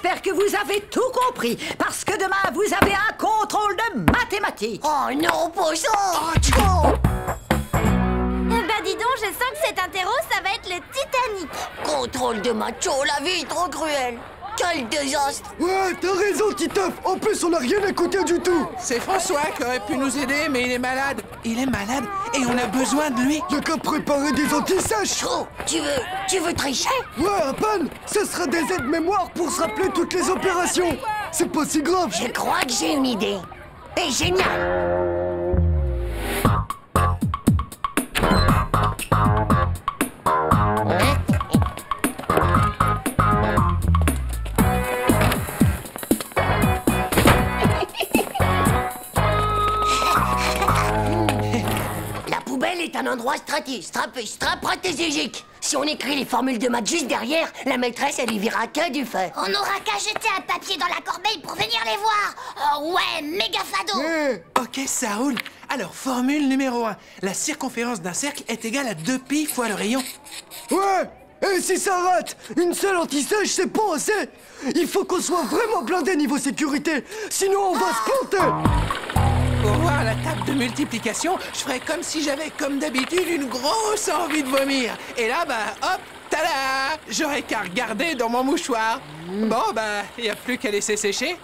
J'espère que vous avez tout compris, parce que demain, vous avez un contrôle de mathématiques. Oh non, poisson! Bah dis donc, je sens que cet interro, ça va être le Titanic. Contrôle de macho, la vie est trop cruelle. Quel désastre! Ouais, t'as raison, Titeuf. En plus, on n'a rien écouté du tout. C'est François qui aurait pu nous aider, mais il est malade. Il est malade et on a besoin de lui. Y'a qu'à préparer des antisèches. Oh, tu veux tricher? Ouais, à peine. Ce sera des aides-mémoires pour se rappeler toutes les opérations. C'est pas si grave. Je crois que j'ai une idée. Et génial! La poubelle est un endroit stratégique. Si on écrit les formules de maths juste derrière, la maîtresse, elle y verra que du feu. On n'aura qu'à jeter un papier dans la corbeille pour venir les voir. Oh ouais, méga fado. Ok, ça roule. Alors, formule numéro 1. La circonférence d'un cercle est égale à 2π fois le rayon. Ouais. Et si ça rate, une seule antisèche, c'est pas assez. Il faut qu'on soit vraiment blindé niveau sécurité. Sinon, on va se planter. Pour voir la table de multiplication, je ferais comme si j'avais, comme d'habitude, une grosse envie de vomir. Et là, bah, hop, tada! J'aurais qu'à regarder dans mon mouchoir. Bon, bah, y a plus qu'à laisser sécher.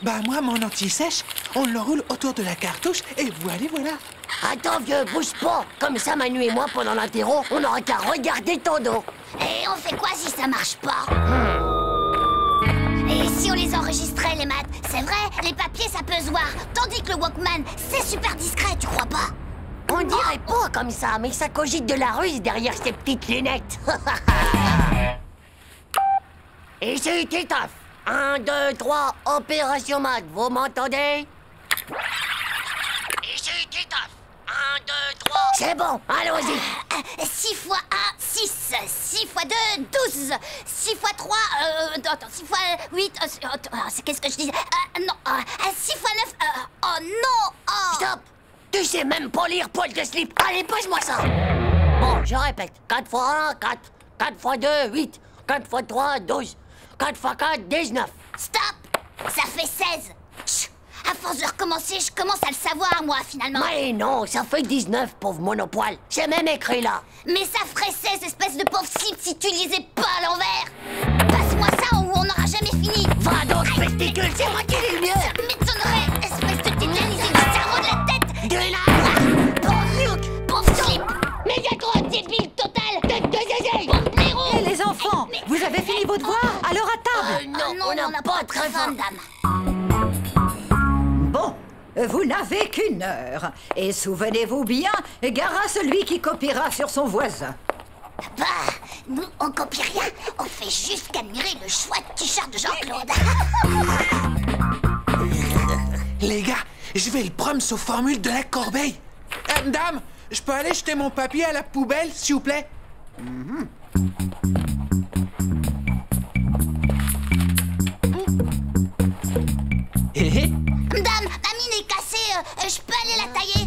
Bah, moi, mon anti-sèche, on le roule autour de la cartouche et voilà. Attends, vieux, bouge pas. Comme ça, Manu et moi, pendant l'interro, on n'aura qu'à regarder ton dos. Et on fait quoi si ça marche pas? Et si on les enregistrait, les maths? C'est vrai, les papiers, ça peut se voir. Tandis que le Walkman, c'est super discret, tu crois pas? On dirait pas comme ça, mais ça cogite de la ruse derrière ces petites lunettes. Et c'est Titeuf. 1, 2, 3, opération maths, vous m'entendez? Et c'est Titeuf. 1, 2, 3... C'est bon, allons-y. 6 fois 1, 6. 6 fois 2, 12. 6 fois 3, attends, 6 fois 8, qu'est-ce que je disais? Non, 6 fois 9, oh non, oh. Stop. Tu sais même pas lire poil de slip. Allez, pose-moi ça. Bon, je répète. 4 fois 1, 4. 4 fois 2, 8. 4 fois 3, 12. 4 fois 4, 19. Stop. Ça fait 16. Chut. À force de recommencer, je commence à le savoir, moi, finalement. Mais non, ça fait 19, pauvre monopoil. C'est même écrit là. Mais ça ferait 16, espèce de pauvre cible, si tu lisais pas à l'envers. Passe-moi ça ou on n'aura jamais fini. Va donc, pesticule, c'est moi qui lis le mieux. Ça m'étonnerait, espèce de tétanisé du cerveau de la tête. De là. Pauvre slip. Méga débile total. Tête de zézé. Pauvre blaireau. Et les enfants, vous avez fini vos devoirs? Alors à table. Non, on n'a pas très faim, dame. Bon, vous n'avez qu'une heure. Et souvenez-vous bien, gare à celui qui copiera sur son voisin. Bah, nous, on copie rien. On fait juste qu'admirer le chouette t-shirt de Jean-Claude. Les gars, je vais le prendre sous formule de la corbeille. Madame, je peux aller jeter mon papier à la poubelle, s'il vous plaît? Dame, ma mine est cassée. Je peux aller la tailler?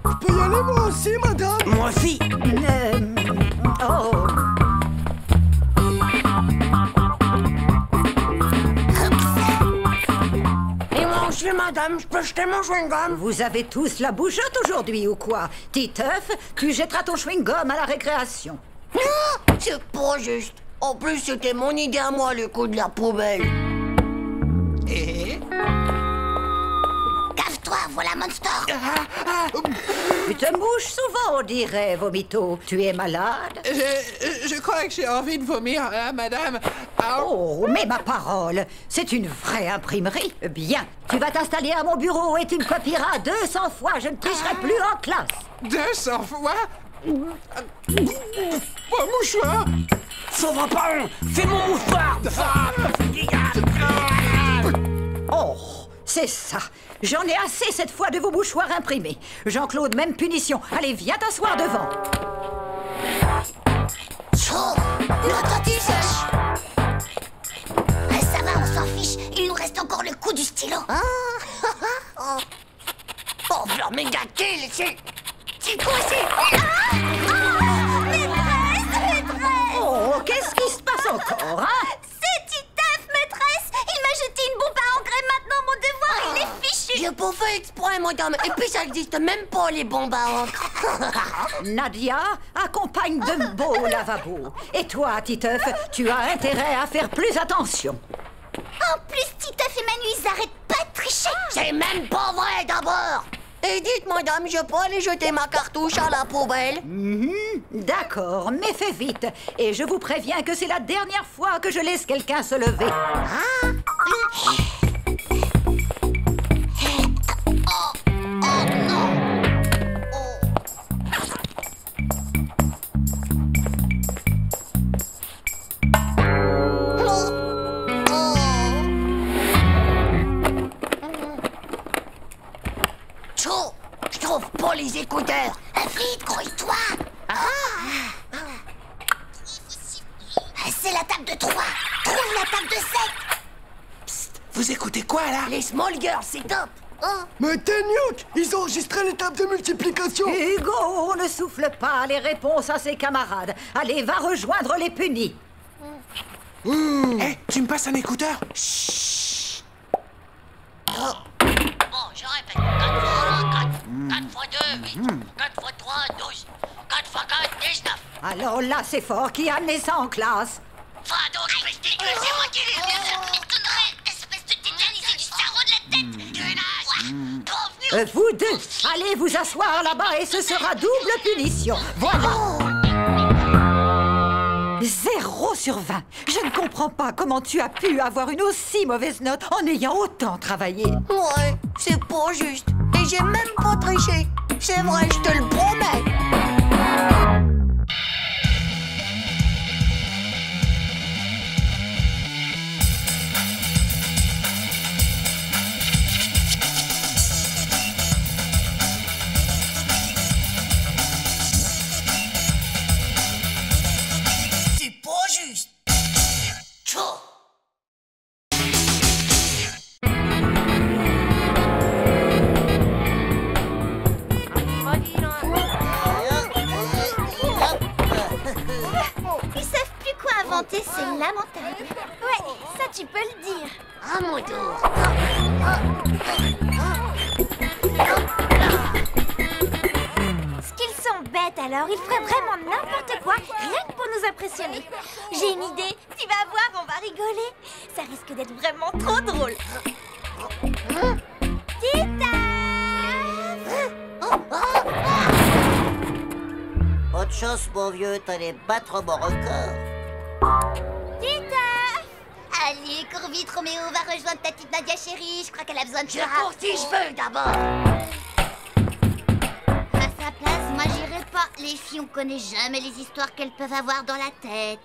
Je peux y aller moi aussi, madame. Moi aussi. Oh. Et moi aussi, madame, je peux jeter mon chewing-gum? Vous avez tous la bougeotte aujourd'hui ou quoi? Titeuf, tu jetteras ton chewing-gum à la récréation. Non, c'est pas juste. En plus, c'était mon idée à moi, le coup de la poubelle. Cave-toi, voilà Monster. Tu te mouches souvent, on dirait, Vomito. Tu es malade? Je crois que j'ai envie de vomir, hein, madame. Oh, mais ma parole, c'est une vraie imprimerie. Bien, tu vas t'installer à mon bureau et tu me copieras 200 fois. Je ne tricherai plus en classe. 200 fois? Mon mouchoir! Ça va pas! Fais mon mouchoir! Oh, c'est ça. J'en ai assez cette fois de vos mouchoirs imprimés. Jean-Claude, même punition. Allez, viens t'asseoir devant. Oh, notre anti-sèche. Ça va, on s'en fiche. Il nous reste encore le coup du stylo. Oh, leur méga kill, c'est quoi, c'est... Maîtresse! Oh, qu'est-ce qui se passe encore, hein? J'ai pas fait exprès, madame. Et puis ça existe même pas, les bombes à encre. Nadia, accompagne Dumbo au lavabo. Et toi, Titeuf, tu as intérêt à faire plus attention. En plus, Titeuf et Manu, ils arrêtent pas de tricher. C'est même pas vrai, d'abord. Et dites, madame, je peux aller jeter ma cartouche à la poubelle? D'accord, mais fais vite. Et je vous préviens que c'est la dernière fois que je laisse quelqu'un se lever. Tchou, je trouve pas les écouteurs. Vite, grouille-toi. C'est la table de 3. Trouve la table de 7. Vous écoutez quoi, là? Les small girls, c'est top. Mais Tenyouk, ils ont enregistré l'étape de multiplication. Hugo, on ne souffle pas les réponses à ses camarades. Allez, va rejoindre les punis. Hé, tu me passes un écouteur? Bon, je répète. 4 fois 1, 4. 4 fois 2, 8. 4 fois 3, 12. 4 fois 4, 19. Alors là, c'est fort. Qui a amené ça en classe? Va donc, Christine, c'est moi qui l'ai mis. Espèce de tétanisé du cerveau de la tête. Vous deux, allez vous asseoir là-bas et ce sera double punition. Voilà. 0 sur 20. Je ne comprends pas comment tu as pu avoir une aussi mauvaise note en ayant autant travaillé. Ouais, c'est pas juste. Et j'ai même pas triché. C'est vrai, je te le promets. C'est pas juste. Tchou. Ils savent plus quoi inventer, c'est lamentable. Ouais, ça tu peux le dire. À mon tour. Ce qu'ils sont bêtes alors, ils feraient vraiment n'importe quoi, rien que pour nous impressionner. J'ai une idée, tu vas voir, on va rigoler. Ça risque d'être vraiment trop drôle. Tita! Autre chose, mon vieux, t'allais battre mon record. Tita! Allez, cours vite, Roméo, va rejoindre ta petite Nadia chérie. Je crois qu'elle a besoin de Je toi. cours si je veux d'abord. À sa place, moi j'irai pas. Les filles, on connaît jamais les histoires qu'elles peuvent avoir dans la tête.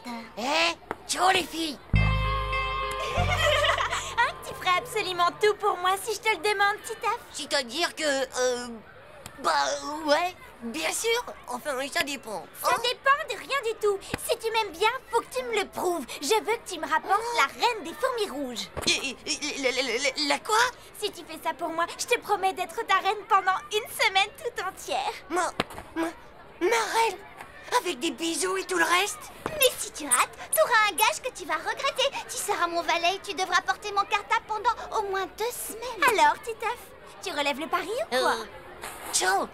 Ciao les filles. Hein, tu ferais absolument tout pour moi si je te le demande, Titaf. C'est-à-dire que, ouais, bien sûr. Enfin, ça dépend. Ça dépend de rien du tout. Si tu m'aimes bien, faut que tu me le prouves. Je veux que tu me rapportes la reine des fourmis rouges. La quoi? Si tu fais ça pour moi, je te promets d'être ta reine pendant une semaine tout entière. Ma reine? Avec des bisous et tout le reste? Mais si tu rates, t'auras un gage que tu vas regretter. Tu seras mon valet et tu devras porter mon cartable pendant au moins 2 semaines. Alors, Titaf, tu relèves le pari ou quoi? Ciao.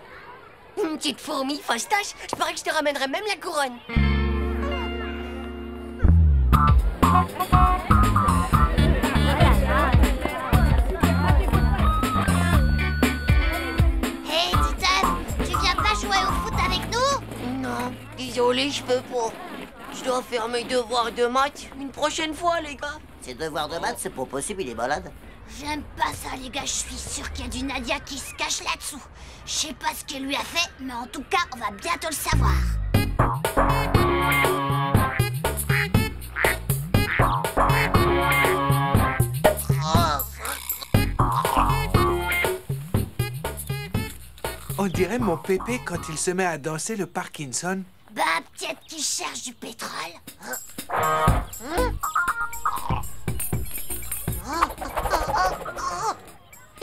Une petite fourmi fastache. Je parie que je te ramènerai même la couronne. Hey, Titaf, tu viens pas jouer au foot avec nous? Non, désolé, je peux pas. Je dois faire mes devoirs de maths une prochaine fois, les gars. Ses devoirs de maths, c'est pas possible, il est malade. J'aime pas ça, les gars. Je suis sûre qu'il y a du Nadia qui se cache là-dessous. Je sais pas ce qu'elle lui a fait, mais en tout cas, on va bientôt le savoir. On dirait mon pépé quand il se met à danser le Parkinson. Bah, peut-être qu'il cherche du pétrole.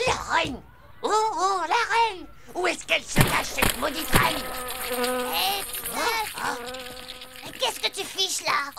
La reine! Oh, la reine! Où est-ce qu'elle se cache, cette maudite reine? Hé, Titaf! Qu'est-ce que tu fiches là?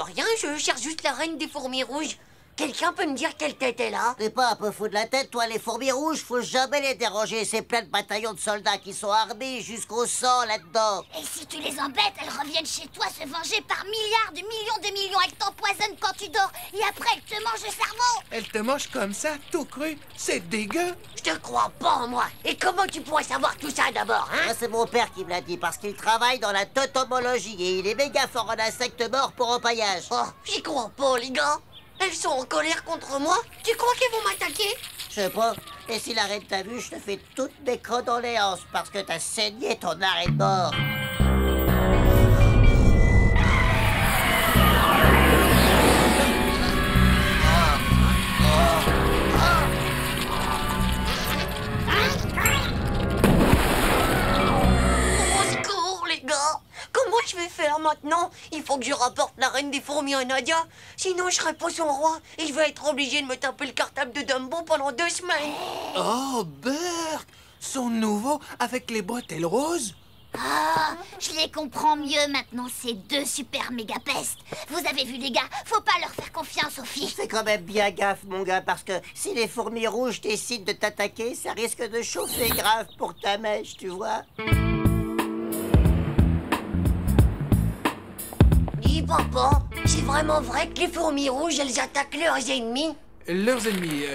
Rien, je cherche juste la reine des fourmis rouges. Quelqu'un peut me dire quelle tête elle a? T'es pas un peu fou de la tête, toi, les fourmis rouges? Faut jamais les déranger. C'est plein de bataillons de soldats qui sont armés jusqu'au sang là-dedans. Et si tu les embêtes, elles reviennent chez toi se venger par milliards de millions de millions. Elles t'empoisonnent quand tu dors et après elles te mangent le cerveau. Elle te mange comme ça, tout cru. C'est dégueu. Je te crois pas en moi. Et comment tu pourrais savoir tout ça d'abord, hein? Ah, c'est mon père qui me l'a dit, parce qu'il travaille dans la totomologie et il est méga fort en insectes morts pour empaillage. Oh, j'y crois pas, les gars. Elles sont en colère contre moi. Tu crois qu'elles vont m'attaquer? Je sais pas. Et si la reine t'a vu, je te fais toutes mes condoléances parce que t'as saigné ton arrêt de mort. Au secours, les gars. Comment je vais faire maintenant? Il faut que je rapporte la reine des fourmis à Nadia. Sinon, je serai pas son roi. Et je vais être obligé de me taper le cartable de Dumbo pendant 2 semaines. Oh, Bert! Son nouveau avec les bretelles roses? Ah, je les comprends mieux maintenant, ces deux super méga pestes. Vous avez vu les gars, faut pas leur faire confiance aux filles. Fais quand même bien gaffe, mon gars, parce que si les fourmis rouges décident de t'attaquer, ça risque de chauffer grave pour ta mèche, tu vois. Dis, papa, c'est vraiment vrai que les fourmis rouges, elles attaquent leurs ennemis? Leurs ennemis,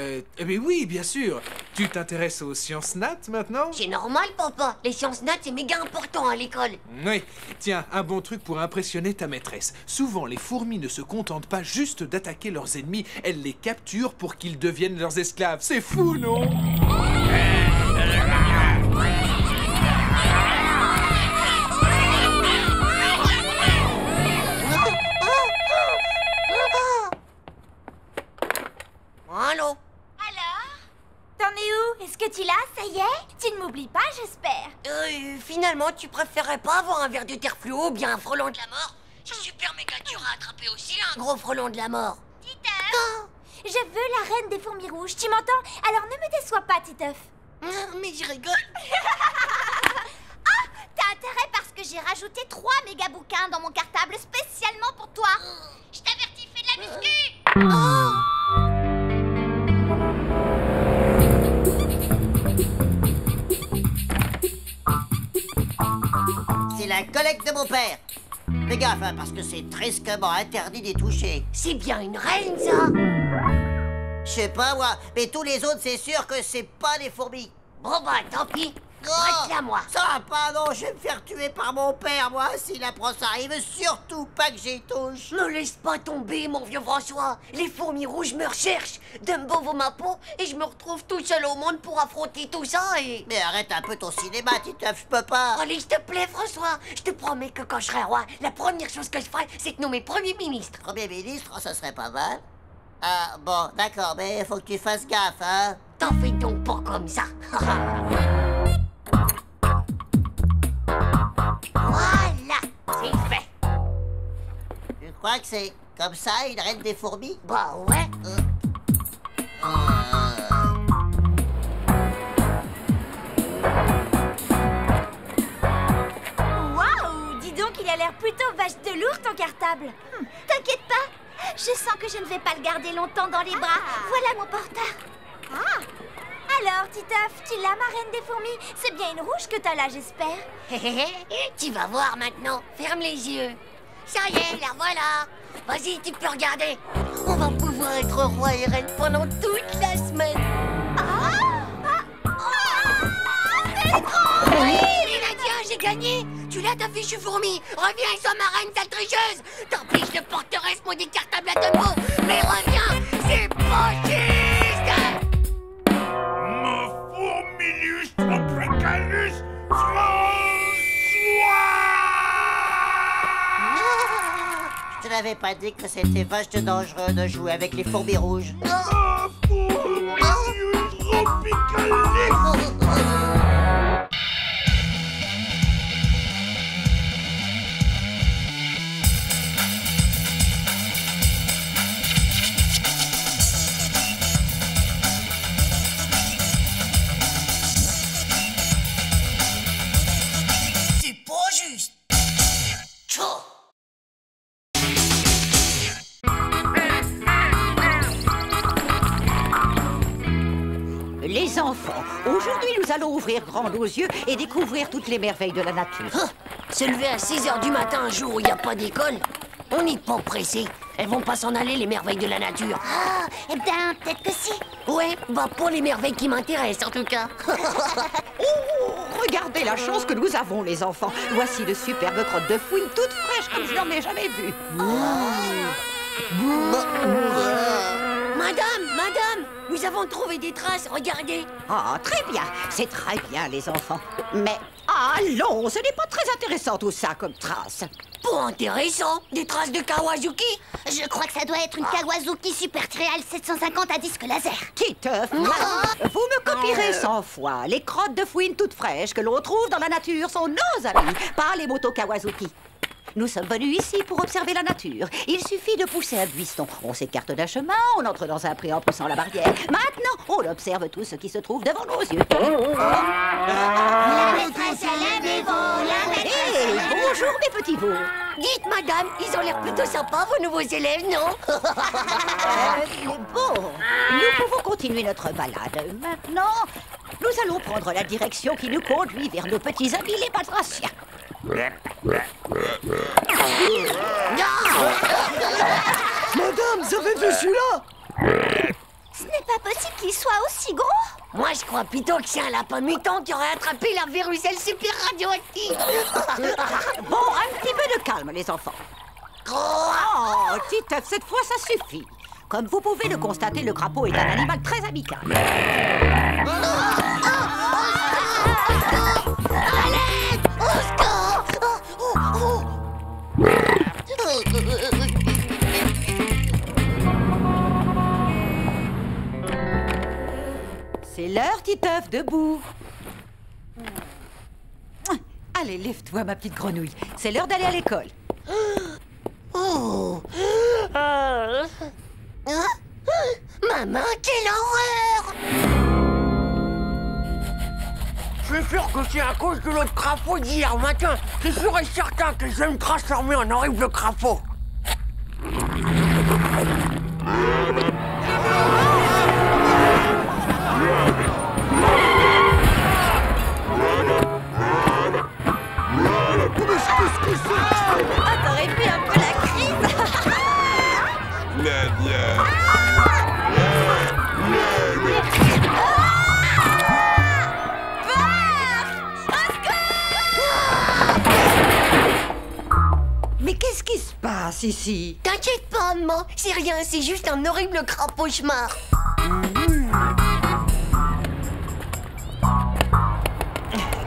mais oui, bien sûr. Tu t'intéresses aux sciences nat maintenant? C'est normal, papa. Les sciences nat, c'est méga important à l'école. Oui. Tiens, un bon truc pour impressionner ta maîtresse. Souvent, les fourmis ne se contentent pas juste d'attaquer leurs ennemis, elles les capturent pour qu'ils deviennent leurs esclaves. C'est fou, non? Allô? Alors? T'en es où? Est-ce que tu l'as? Ça y est? Tu ne m'oublies pas, j'espère. Finalement, tu préférerais pas avoir un verre de terre fluo ou bien un frelon de la mort? C'est super méga dur à attraper aussi, un gros frelon de la mort. Titeuf! Je veux la reine des fourmis rouges, tu m'entends? Alors ne me déçois pas, Titeuf. Mais je rigole. Ah, t'as intérêt parce que j'ai rajouté 3 méga bouquins dans mon cartable spécialement pour toi. Je t'avertis, fais de la muscu. C'est la collecte de mon père. Fais gaffe, hein, parce que c'est tristement interdit d'y toucher. C'est bien une reine, ça. Je sais pas, moi, mais tous les autres, c'est sûr que c'est pas des fourmis. Bon, bah, tant pis. Prête-la, moi. Ça va pas, non, je vais me faire tuer par mon père, moi, s'il apprend ça. Il veut surtout pas que j'y touche. Me laisse pas tomber, mon vieux François. Les fourmis rouges me recherchent. Dumbo vaut ma peau et je me retrouve tout seul au monde pour affronter tout ça et... Mais arrête un peu ton cinéma, Titeuf, je peux pas. Allez, s'il te plaît, François. Je te promets que quand je serai roi, la première chose que je ferai, c'est de nommer Premier ministre. Premier ministre, oh, ça serait pas mal. Ah, bon, d'accord, mais faut que tu fasses gaffe, hein. T'en fais donc pas comme ça. Voilà, c'est fait. Tu crois que c'est comme ça, une reine des fourmis? Bah ouais. Waouh! Dis donc, il a l'air plutôt vache de lourd, ton cartable. T'inquiète pas, je sens que je ne vais pas le garder longtemps dans les bras. Voilà mon porteur. Ah! Alors, Titeuf, tu l'as, ma reine des fourmis? C'est bien une rouge que t'as là, j'espère. Tu vas voir maintenant. Ferme les yeux. Ça y est, la voilà. Vas-y, tu peux regarder. On va pouvoir être roi et reine pendant toute la semaine. Oui, Nadia, j'ai gagné. Tu l'as, ta fichue fourmi. Reviens et sois ma reine, sale tricheuse. Tant pis, je te porterai ce maudit cartable à Dumbo. Mais reviens, c'est pas juste. Mon fourmilus tropicalus François! Je n'avais pas dit que c'était vache de dangereux de jouer avec les fourmis rouges. Mon fourmilus tropicalus! C'est pas juste. Tchou. nous allons ouvrir grand nos yeux et découvrir toutes les merveilles de la nature. Ah, se lever à 6 h du matin un jour où il n'y a pas d'école? On n'est pas pressé. Elles vont pas s'en aller, les merveilles de la nature. Ah, eh bien, peut-être que si. Ouais, bah pour les merveilles qui m'intéressent en tout cas. Oh, regardez la chance que nous avons, les enfants. Voici de superbes crottes de fouine toutes fraîches comme je n'en ai jamais vues. Madame, nous avons trouvé des traces, regardez. Ah, très bien. C'est très bien, les enfants. Mais allons, ce n'est pas très intéressant tout ça comme trace. Pas intéressant, des traces de Kawazuki. Je crois que ça doit être une Kawazuki Super Trial 750 à disque laser. Titeuf, vous me copierez 100 fois. Les crottes de fouine toutes fraîches que l'on trouve dans la nature sont nos amis, pas les motos Kawazuki. Nous sommes venus ici pour observer la nature. Il suffit de pousser un buisson. On s'écarte d'un chemin, on entre dans un pré en poussant la barrière. Maintenant, on observe tout ce qui se trouve devant nos yeux. La maîtresse à la Hey, bonjour mes petits veaux. Dites, madame, ils ont l'air plutôt sympas, vos nouveaux élèves, non? Bon, nous pouvons continuer notre balade. Maintenant, nous allons prendre la direction qui nous conduit vers nos petits amis les batraciens. Madame, vous avez vu celui-là? Ce n'est pas possible qu'il soit aussi gros. Moi, je crois plutôt que c'est un lapin mutant qui aurait attrapé la véruselle super radioactive. Bon, un petit peu de calme, les enfants. Oh, Titeuf, cette fois, ça suffit. Comme vous pouvez le constater, le crapaud est un animal très amical. C'est l'heure, Titeuf, debout. Allez, lève-toi, ma petite grenouille. C'est l'heure d'aller à l'école. Maman, quelle horreur! Je suis sûr que c'est à cause de l'autre crapaud d'hier matin. C'est sûr et certain que je vais me transformer en horrible crapaud. Ah, t'aurais fait un peu la crise. Mais qu'est-ce qui se passe ici? T'inquiète pas, maman, c'est rien, c'est juste un horrible crapaud-chemar.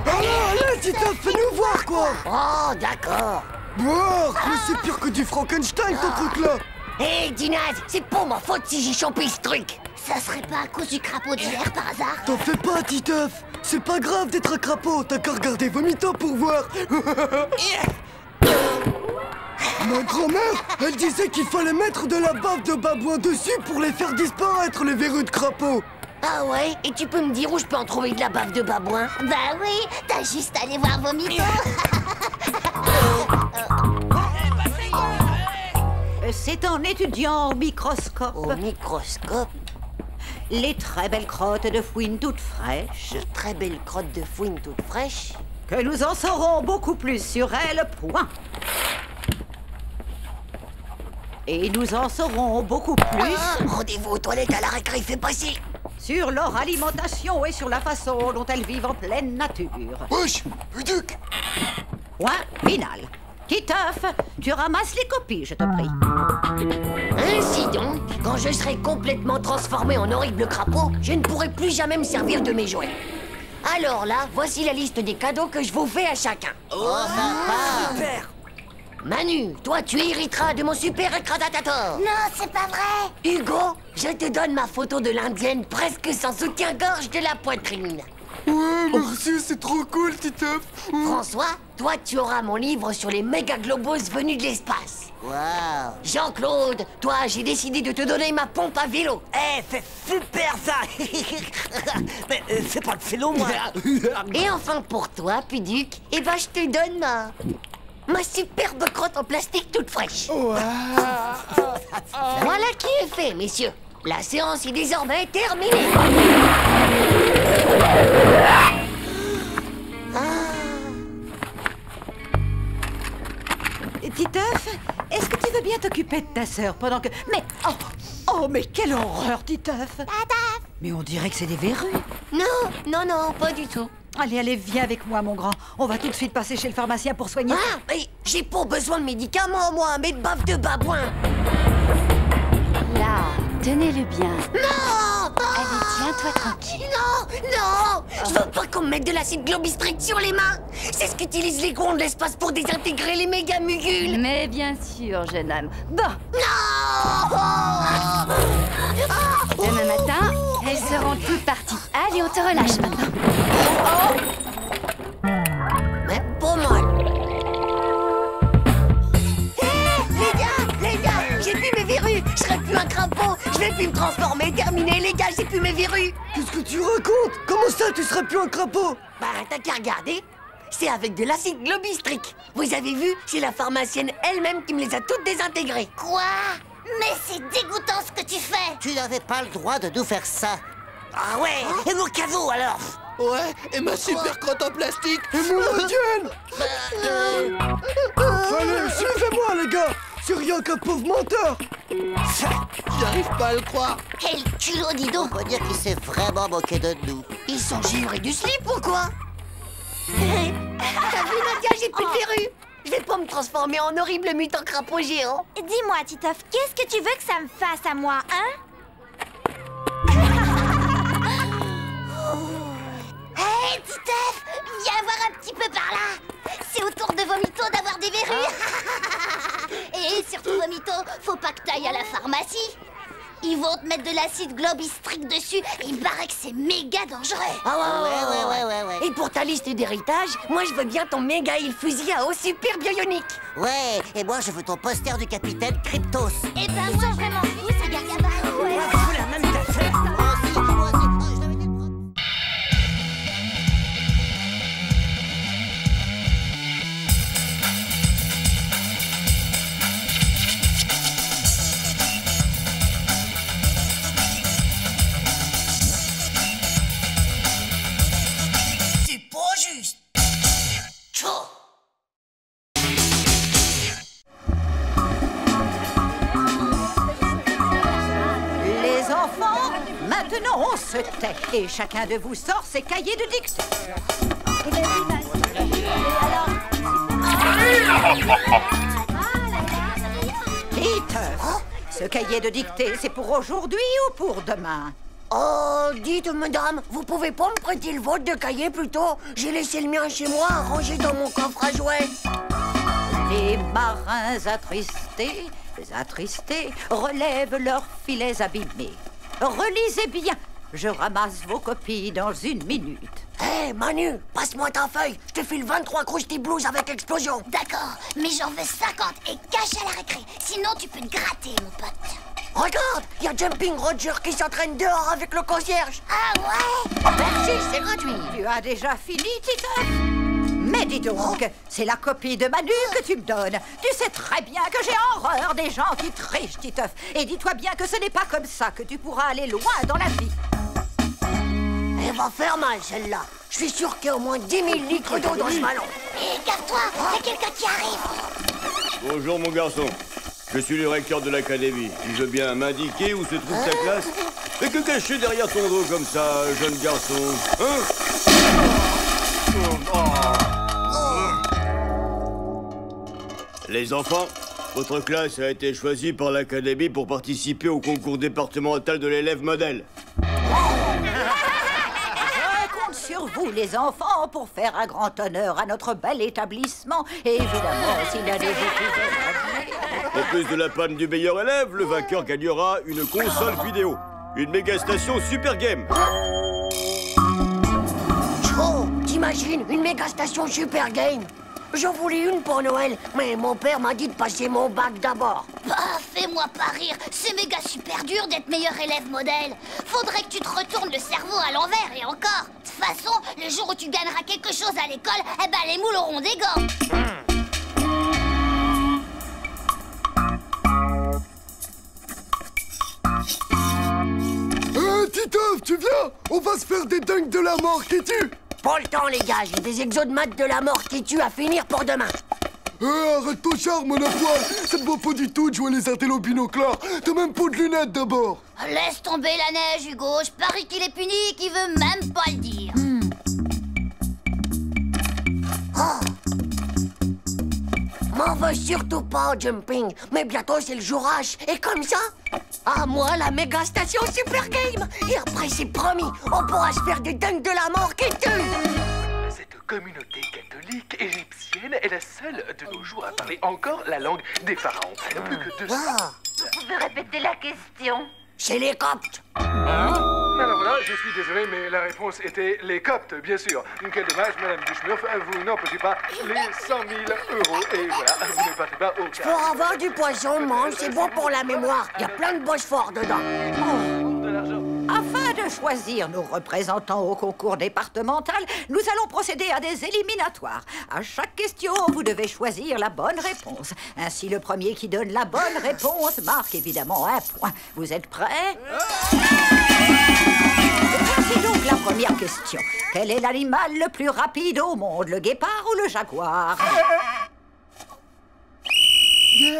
Allez, Titeuf, fais-nous voir, quoi. Oh, d'accord. Boire, mais c'est pire que du Frankenstein, ton truc-là. Hé, Dinaz, c'est pas ma faute si j'ai chopé ce truc. Ça serait pas à cause du crapaud d'hier par hasard? T'en fais pas, Titeuf. C'est pas grave d'être un crapaud, t'as qu'à regarder vos mythos pour voir. Ma grand-mère, elle disait qu'il fallait mettre de la bave de babouin dessus pour les faire disparaître, les verrues de crapaud. Ah ouais? Et tu peux me dire où je peux en trouver de la bave de babouin? Bah oui, t'as juste à aller voir vos mythos. C'est en étudiant au microscope. Au microscope? Les très belles crottes de fouine toutes fraîches. De très belles crottes de fouine toutes fraîches? Que nous en saurons beaucoup plus sur elles, point. Et nous en saurons beaucoup plus Rendez-vous aux toilettes à la récré, fais passer. sur leur alimentation et sur la façon dont elles vivent en pleine nature. Wesh, Duc. Point final. Titeuf, tu ramasses les copies, je te prie. Ainsi donc, quand je serai complètement transformé en horrible crapaud, je ne pourrai plus jamais me servir de mes jouets. Alors là, voici la liste des cadeaux que je vous fais à chacun. Oh, sympa. Super. Manu, toi tu hériteras de mon super écrasatator. Non, c'est pas vrai. Hugo, je te donne ma photo de l'indienne presque sans soutien-gorge de la poitrine. Ouais, merci, c'est trop cool, Titeuf. François, toi tu auras mon livre sur les méga-globos venus de l'espace. Waouh. Jean-Claude, toi j'ai décidé de te donner ma pompe à vélo. Eh, c'est super ça. Mais c'est pas le vélo, moi. Et enfin pour toi, Puduc, eh ben je te donne ma superbe crotte en plastique toute fraîche. Voilà qui est fait, messieurs. La séance est désormais terminée. Titeuf, est-ce que tu veux bien t'occuper de ta sœur pendant que... Mais... Oh, mais quelle horreur, Titeuf! Mais on dirait que c'est des verrues. Non, pas du tout. Allez, viens avec moi, mon grand. On va tout de suite passer chez le pharmacien pour soigner... Ah, mais j'ai pas besoin de médicaments, moi, mais de bave de babouin. Là, tenez-le bien. Non! Allez, tiens-toi tranquille. Non! Je veux pas qu'on me mette de l'acide globistrique sur les mains. C'est ce qu'utilisent les gonds de l'espace pour désintégrer les méga mugules. Mais bien sûr, jeune homme. Bon, Non! demain matin, elles seront toutes parties. Allez, on te relâche maintenant. Mais pas mal. Les gars, j'ai plus mes verrues. Je serai plus un crapaud. Je vais plus me transformer. Terminé, les gars, j'ai plus mes verrues. Qu'est-ce que tu racontes? Comment ça, tu serais plus un crapaud? Bah, t'as qu'à regarder. C'est avec de l'acide globistrique. Vous avez vu, c'est la pharmacienne elle-même qui me les a toutes désintégrées. Quoi? Mais c'est dégoûtant ce que tu fais. Tu n'avais pas le droit de nous faire ça. Ah ouais? Et mon cadeau alors? Ouais, et ma super crotte en plastique. Et mon Dieu! Allez, suivez-moi, les gars! C'est rien qu'un pauvre menteur! J'arrive pas à le croire. Quel culot, dis donc. On peut dire qu'il s'est vraiment moqué de nous. Ils sont givrés du slip ou quoi? T'as vu, Nadia, j'ai plus de verrues. Je vais pas me transformer en horrible mutant crapaud géant. Dis-moi, Titeuf, qu'est-ce que tu veux que ça me fasse à moi, hein? Hé, Titeuf, viens voir un petit peu par là. C'est au tour de Vomito d'avoir des verrues. Et surtout, Vomito, faut pas que t'ailles à la pharmacie. Ils vont te mettre de l'acide globistrique dessus. Il paraît que c'est méga dangereux. Ah Ouais. Et pour ta liste d'héritage, moi je veux bien ton méga île fusil à eau super bionique. Ouais, et moi je veux ton poster du capitaine Cryptos. Eh ben, moi, vraiment fou, ces gars. Ouais. La même affaire. Moi aussi, je l'avais dit. C'est pas juste. Tchou. Les enfants, maintenant on se tait. Et chacun de vous sort ses cahiers de dictée. Titeuf, ce cahier de dictée, c'est pour aujourd'hui ou pour demain? Oh, dites, madame, vous pouvez pas me prêter le vôtre de cahier plutôt? J'ai laissé le mien chez moi, rangé dans mon coffre à jouets. Les marins attristés, relèvent leurs filets abîmés. Relisez bien, je ramasse vos copies dans 1 minute. Hé, Manu, passe-moi ta feuille. Je te file 23 Krusty Blues avec explosion. D'accord, mais j'en veux 50 et cache à la récré. Sinon, tu peux te gratter, mon pote. Regarde, il y a Jumping Roger qui s'entraîne dehors avec le concierge. Ah ouais? Merci, c'est gratuit. Tu as déjà fini, Titeuf? Mais dis donc, c'est la copie de Manu que tu me donnes. Tu sais très bien que j'ai horreur des gens qui trichent, Titeuf. Et dis-toi bien que ce n'est pas comme ça que tu pourras aller loin dans la vie. Elle va faire mal, celle-là. Je suis sûr qu'il y a au moins 10 000 litres d'eau dans ce ballon. Hé, garde-toi, il y a quelqu'un qui arrive. Bonjour mon garçon, je suis le recteur de l'académie. Tu veux bien m'indiquer où se trouve ta classe? Et que caches-tu derrière ton dos comme ça, jeune garçon? Hein? Les enfants, votre classe a été choisie par l'académie pour participer au concours départemental de l'élève modèle. Je compte sur vous, les enfants, pour faire un grand honneur à notre bel établissement. Et évidemment, s'il y a des étudiants... En plus de la panne du meilleur élève, le vainqueur gagnera une console vidéo. Une méga station Super Game. Oh, t'imagines, une méga station Super Game? J'en voulais une pour Noël, mais mon père m'a dit de passer mon bac d'abord. Bah, fais-moi pas rire. C'est méga super dur d'être meilleur élève modèle. Faudrait que tu te retournes le cerveau à l'envers et encore. De toute façon, le jour où tu gagneras quelque chose à l'école, eh ben les moules auront des gants. Titeuf, tu viens? On va se faire des dunks de la mort qui tue. Pas le temps, les gars. J'ai des exos de maths de la mort qui tuent à finir pour demain. Arrête ton charme, mon poil. Ça te va pas du tout de jouer les intellos binoclars. T'as même pas de lunettes d'abord. Laisse tomber la neige, Hugo. Je parie qu'il est puni et qu'il veut même pas le dire. M'en veux surtout pas au jumping, mais bientôt c'est le jour H. Et comme ça, à moi la méga station Super Game. Et après c'est promis, on pourra se faire des dunks de la mort qui tue. Cette communauté catholique égyptienne est la seule de nos jours à parler encore la langue des pharaons. Plus que 200. Vous pouvez répéter la question? C'est les Coptes. Alors voilà, je suis désolé, mais la réponse était les Coptes, bien sûr. Quel dommage, Madame Duchemurf, vous n'empochez pas les 100 000 €. Et voilà, vous ne partez pas au cas. Pour avoir du poisson, mange, c'est bon pour la mémoire. Il y a plein de Bosphore dedans. Afin de choisir nos représentants au concours départemental, nous allons procéder à des éliminatoires. À chaque question, vous devez choisir la bonne réponse. Ainsi, le premier qui donne la bonne réponse marque évidemment un point. Vous êtes prêts? Voici donc la première question. Quel est l'animal le plus rapide au monde, le guépard ou le jaguar?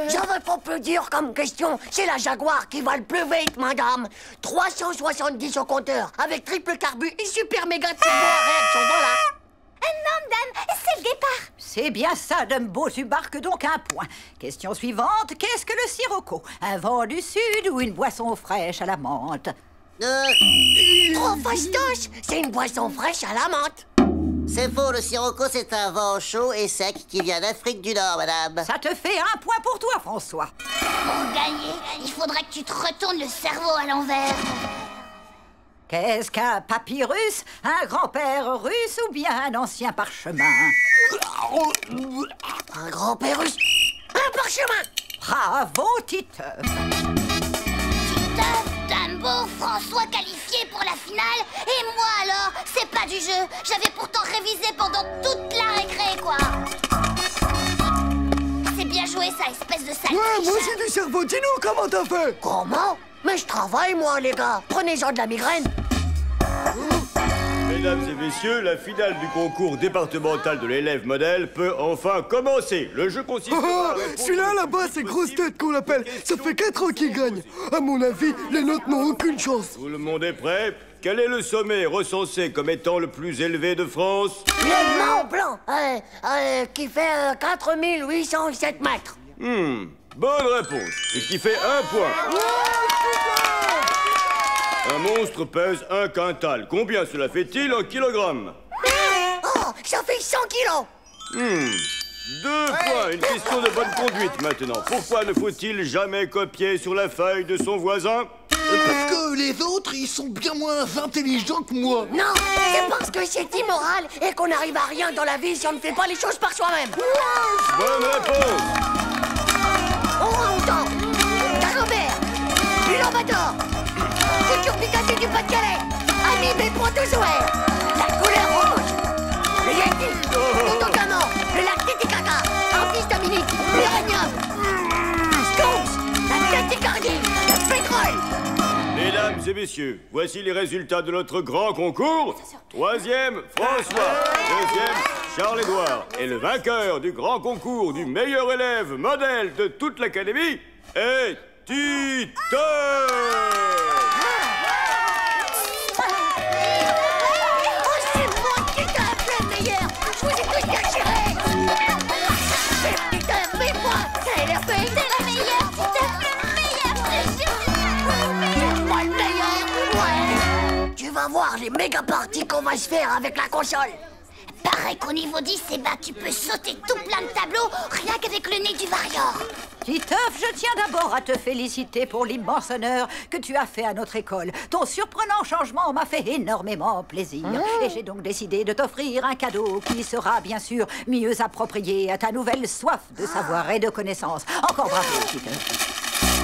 J'avais pas peu dire comme question. C'est la Jaguar qui va le plus vite, madame. 370 au compteur, avec triple carbu et super méga turbo à réaction, voilà. Non, madame, c'est le guépard. C'est bien ça, Dumbo, tu marques donc un point. Question suivante, qu'est-ce que le sirocco? Un vent du sud ou une boisson fraîche à la menthe? Trop fastoche. C'est une boisson fraîche à la menthe. C'est faux, le sirocco, c'est un vent chaud et sec qui vient d'Afrique du Nord, madame. Ça te fait un point pour toi, François. Pour gagner, il faudrait que tu te retournes le cerveau à l'envers. Qu'est-ce qu'un papyrus? Un grand-père russe ou bien un ancien parchemin? Un grand-père russe. Un parchemin. Bravo, Titeuf. Titeuf, Dumbo, François qualifié pour la finale. Et moi alors, c'est pas du jeu. J'avais pourtant révisé pendant toute la récré, quoi. C'est bien joué, ça, espèce de sale. Ouais, moi j'ai du cerveau. Dis-nous comment t'as fait. Comment? Mais je travaille, moi, les gars. Prenez-en de la migraine. Mesdames et messieurs, la finale du concours départemental de l'élève modèle peut enfin commencer. Le jeu consiste à... Celui-là, là-bas, c'est grosse tête qu'on l'appelle. Ça fait 4 ans qu'il gagne. À mon avis, les nôtres n'ont aucune chance. Tout le monde est prêt? Quel est le sommet recensé comme étant le plus élevé de France? Le Mont Blanc, qui fait 4807 mètres. Bonne réponse. Ce qui fait un point. Un monstre pèse 1 quintal. Combien cela fait-il en kilogrammes? Oh, ça fait 100 kilos. 2 points. Une question de bonne conduite maintenant. Pourquoi ne faut-il jamais copier sur la feuille de son voisin? Parce que les autres, ils sont bien moins intelligents que moi. Non, c'est parce que c'est immoral et qu'on n'arrive à rien dans la vie si on ne fait pas les choses par soi-même. Bonne réponse. Orang-outan, Dagobert, Ulan-Bator, futur Pikachu du Pas-de-Calais, Ami Protozoaire, la couleur rouge, le Yeti, Totocaman, le lac Titicaca, Antihistaminique, l'uranium, Stonks, la tachycardie, le pétrole. Mesdames et messieurs, voici les résultats de notre grand concours. 3e, François. 2e, Charles-Édouard. Et le vainqueur du grand concours du meilleur élève modèle de toute l'académie est Titeuf. Oh, c'est moi qui t'ai appelé le meilleur. Je vous ai tous déchirés. Mais Titeuf, mais moi, ça a l'air fait. T'es le meilleur, Titeuf, le meilleur. C'est moi le meilleur. Ouais. Tu vas voir les méga parties qu'on va se faire avec la console. Pareil qu'au niveau 10, eh ben, tu peux sauter tout plein de tableaux, rien qu'avec le nez du Varior. Titeuf, je tiens d'abord à te féliciter pour l'immense honneur que tu as fait à notre école. Ton surprenant changement m'a fait énormément plaisir. Et j'ai donc décidé de t'offrir un cadeau qui sera bien sûr mieux approprié à ta nouvelle soif de savoir et de connaissance. Encore bravo, Titeuf.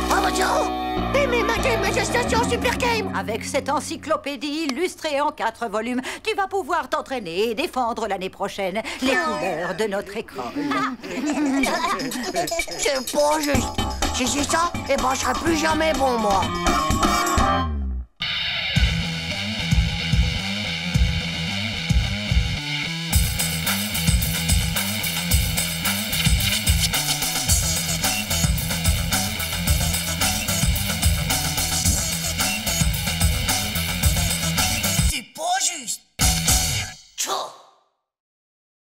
Bravo, Joe. Et mes manifestations Super Game. Avec cette encyclopédie illustrée en 4 volumes, tu vas pouvoir t'entraîner et défendre l'année prochaine les couleurs de notre école. C'est pas juste. Si c'est ça, eh ben je serai plus jamais bon, moi.